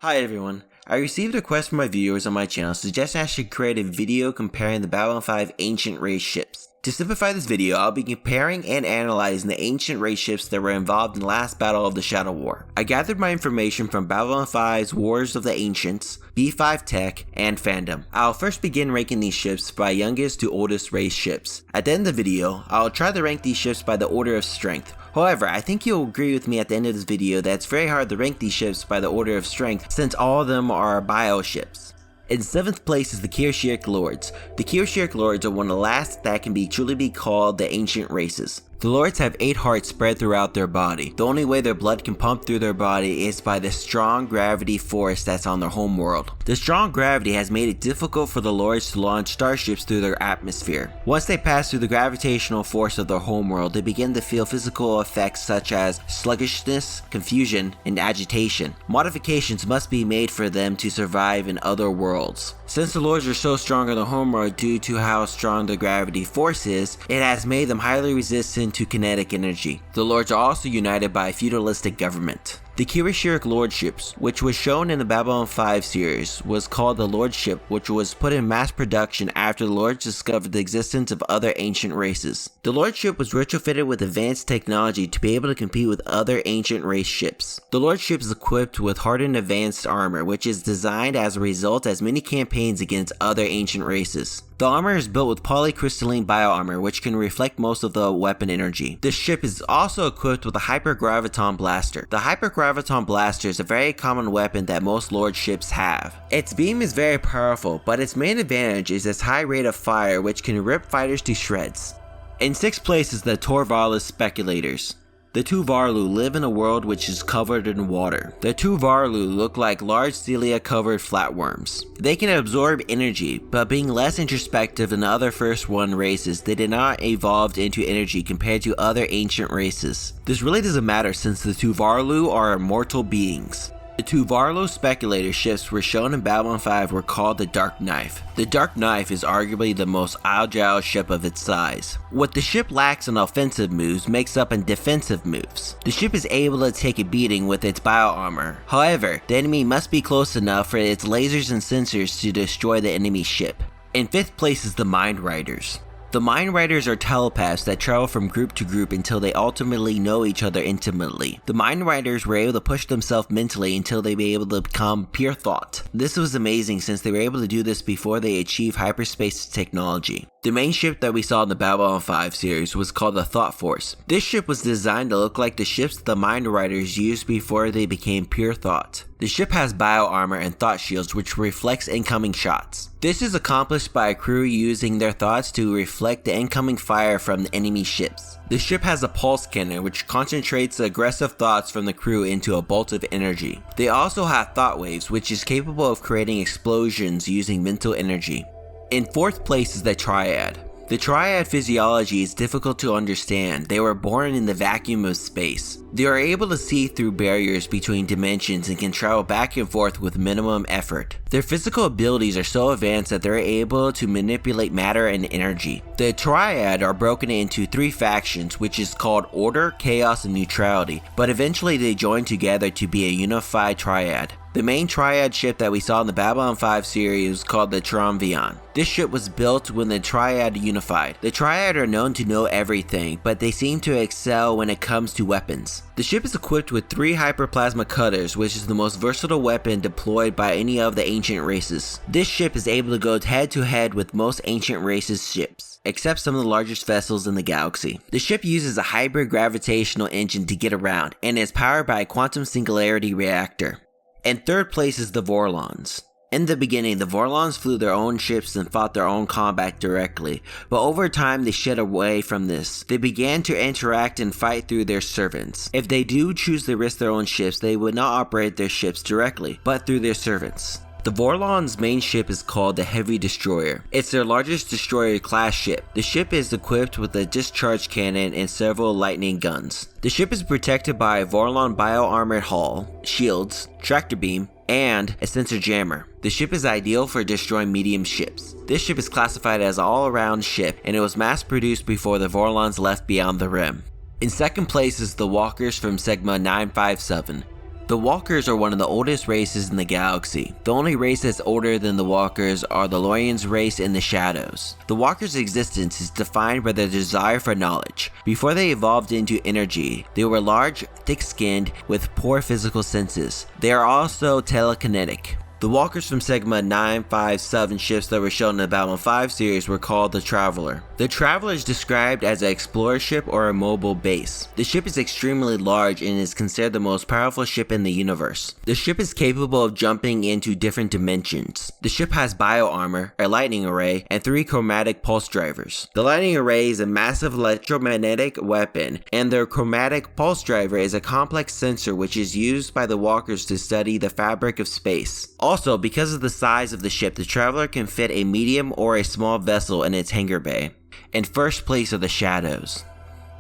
Hi everyone, I received a request from my viewers on my channel suggesting I should create a video comparing the Babylon 5 ancient race ships. To simplify this video, I'll be comparing and analyzing the ancient race ships that were involved in the last battle of the Shadow War. I gathered my information from Babylon 5's Wars of the Ancients, B5 Tech, and Fandom. I'll first begin ranking these ships by youngest to oldest race ships. At the end of the video, I'll try to rank these ships by the order of strength. However, I think you'll agree with me at the end of this video that it's very hard to rank these ships by the order of strength since all of them are bio ships. In 7th place is the kirishiac lords. The kirishiac lords are one of the last that can truly be called the ancient races. The lords have 8 hearts spread throughout their body. The only way their blood can pump through their body is by the strong gravity force that's on their home world. The strong gravity has made it difficult for the lords to launch starships through their atmosphere. Once they pass through the gravitational force of their home world, they begin to feel physical effects such as sluggishness, confusion, and agitation. Modifications must be made for them to survive in other worlds. Since the lords are so strong in their home world due to how strong the gravity force is, it has made them highly resistant to kinetic energy. The lords are also united by a feudalistic government. The kirishiac lordships, which was shown in the Babylon 5 series, was called the Lordship, which was put in mass production after the lords discovered the existence of other ancient races. The Lordship was retrofitted with advanced technology to be able to compete with other ancient race ships. The Lordship is equipped with hardened advanced armor, which is designed as a result as many campaigns against other ancient races. The armor is built with polycrystalline bioarmor, which can reflect most of the weapon energy. This ship is also equipped with a hypergraviton blaster. The hypergraviton blaster is a very common weapon that most lord ships have. Its beam is very powerful, but its main advantage is its high rate of fire, which can rip fighters to shreds. In 6th place is the torvalus speculators. The Tuvalu live in a world which is covered in water. The Tuvalu look like large cilia covered flatworms. They can absorb energy, but being less introspective than other first one races, they did not evolve into energy compared to other ancient races. This really doesn't matter since the Tuvalu are immortal beings. The Tuvalu speculator ships were shown in Babylon 5 were called the Dark Knife. The Dark Knife is arguably the most agile ship of its size. What the ship lacks in offensive moves makes up in defensive moves. The ship is able to take a beating with its bio armor. However, the enemy must be close enough for its lasers and sensors to destroy the enemy ship. In 5th place is the Mindriders. The Mindriders are telepaths that travel from group to group until they ultimately know each other intimately. The Mindriders were able to push themselves mentally until they were able to become pure thought. This was amazing since they were able to do this before they achieved hyperspace technology. The main ship that we saw in the Babylon 5 series was called the Thoughtforce. This ship was designed to look like the ships the Mindriders used before they became pure thought. The ship has bio armor and thought shields which reflects incoming shots. This is accomplished by a crew using their thoughts to reflect the incoming fire from the enemy ships. The ship has a pulse cannon which concentrates the aggressive thoughts from the crew into a bolt of energy. They also have thought waves which is capable of creating explosions using mental energy. In 4th place is the triad. The triad physiology is difficult to understand. They were born in the vacuum of space. They are able to see through barriers between dimensions and can travel back and forth with minimum effort. Their physical abilities are so advanced that they're able to manipulate matter and energy. The triad are broken into 3 factions, which is called Order, Chaos, and Neutrality, but eventually they join together to be a unified triad. The main triad ship that we saw in the Babylon 5 series was called the Triumviron. This ship was built when the triad unified. The triad are known to know everything, but they seem to excel when it comes to weapons. The ship is equipped with 3 hyperplasma cutters, which is the most versatile weapon deployed by any of the ancient races. This ship is able to go head to head with most ancient races' ships, except some of the largest vessels in the galaxy. The ship uses a hybrid gravitational engine to get around, and is powered by a quantum singularity reactor. In 3rd place is the vorlons. In the beginning, the vorlons flew their own ships and fought their own combat directly, but over time they shed away from this. They began to interact and fight through their servants. If they do choose to risk their own ships, they would not operate their ships directly, but through their servants. The Vorlons' main ship is called the HeavyDestroyer. It's their largest destroyer class ship. The ship is equipped with a discharge cannon and several lightning guns. The ship is protected by a Vorlon bio-armored hull, shields, tractor beam, and a sensor jammer. The ship is ideal for destroying medium ships. This ship is classified as an all-around ship, and it was mass-produced before the Vorlons left beyond the rim. In second place is the Walkers from Sigma 957. The Walkers are one of the oldest races in the galaxy. The only race that's older than the Walkers are the Lorians race in the Shadows. The Walkers' existence is defined by their desire for knowledge. Before they evolved into energy, they were large, thick-skinned, with poor physical senses. They are also telekinetic. The Walkers from Sigma 957 ships that were shown in the Babylon 5 series were called the Traveler. The Traveler is described as an explorer ship or a mobile base. The ship is extremely large and is considered the most powerful ship in the universe. The ship is capable of jumping into different dimensions. The ship has bio-armor, a lightning array, and 3 chromatic pulse drivers. The lightning array is a massive electromagnetic weapon, and their chromatic pulse driver is a complex sensor which is used by the Walkers to study the fabric of space. Also, because of the size of the ship, the Traveler can fit a medium or a small vessel in its hangar bay. In first place are the Shadows.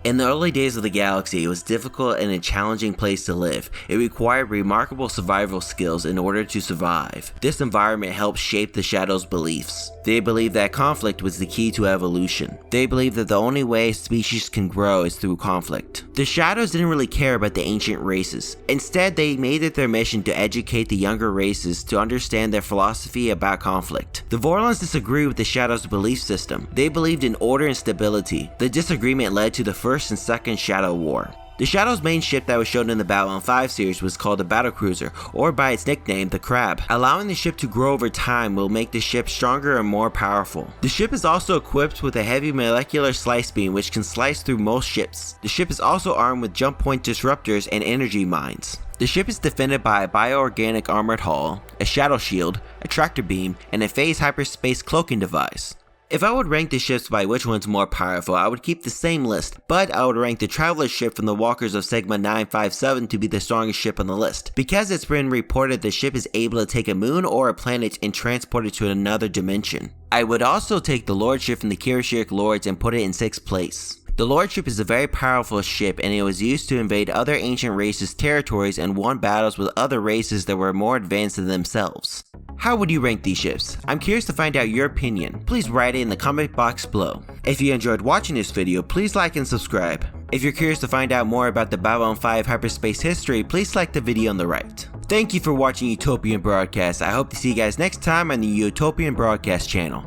In the early days of the galaxy, it was difficult and a challenging place to live. It required remarkable survival skills in order to survive. This environment helped shape the Shadows' beliefs. They believed that conflict was the key to evolution. They believed that the only way species can grow is through conflict. The Shadows didn't really care about the ancient races. Instead, they made it their mission to educate the younger races to understand their philosophy about conflict. The vorlons disagreed with the Shadows' belief system. They believed in order and stability. The disagreement led to the First and Second Shadow War. The Shadow's main ship that was shown in the Babylon 5 series was called the Battlecruiser, or by its nickname, the Crab. Allowing the ship to grow over time will make the ship stronger and more powerful. The ship is also equipped with a heavy molecular slice beam which can slice through most ships. The ship is also armed with jump point disruptors and energy mines. The ship is defended by a bioorganic armored hull, a shadow shield, a tractor beam, and a phase hyperspace cloaking device. If I would rank the ships by which one's more powerful, I would keep the same list, but I would rank the Traveler ship from the Walkers of Sigma 957 to be the strongest ship on the list, because it's been reported the ship is able to take a moon or a planet and transport it to another dimension. I would also take the Lordship from the kirishiac lords and put it in 6th place. The Lordship is a very powerful ship and it was used to invade other ancient races' territories and won battles with other races that were more advanced than themselves. How would you rank these ships? I'm curious to find out your opinion. Please write it in the comment box below. If you enjoyed watching this video, please like and subscribe. If you're curious to find out more about the Babylon 5 hyperspace history, please select the video on the right. Thank you for watching Utopian Broadcast. I hope to see you guys next time on the Utopian Broadcast channel.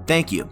Thank you.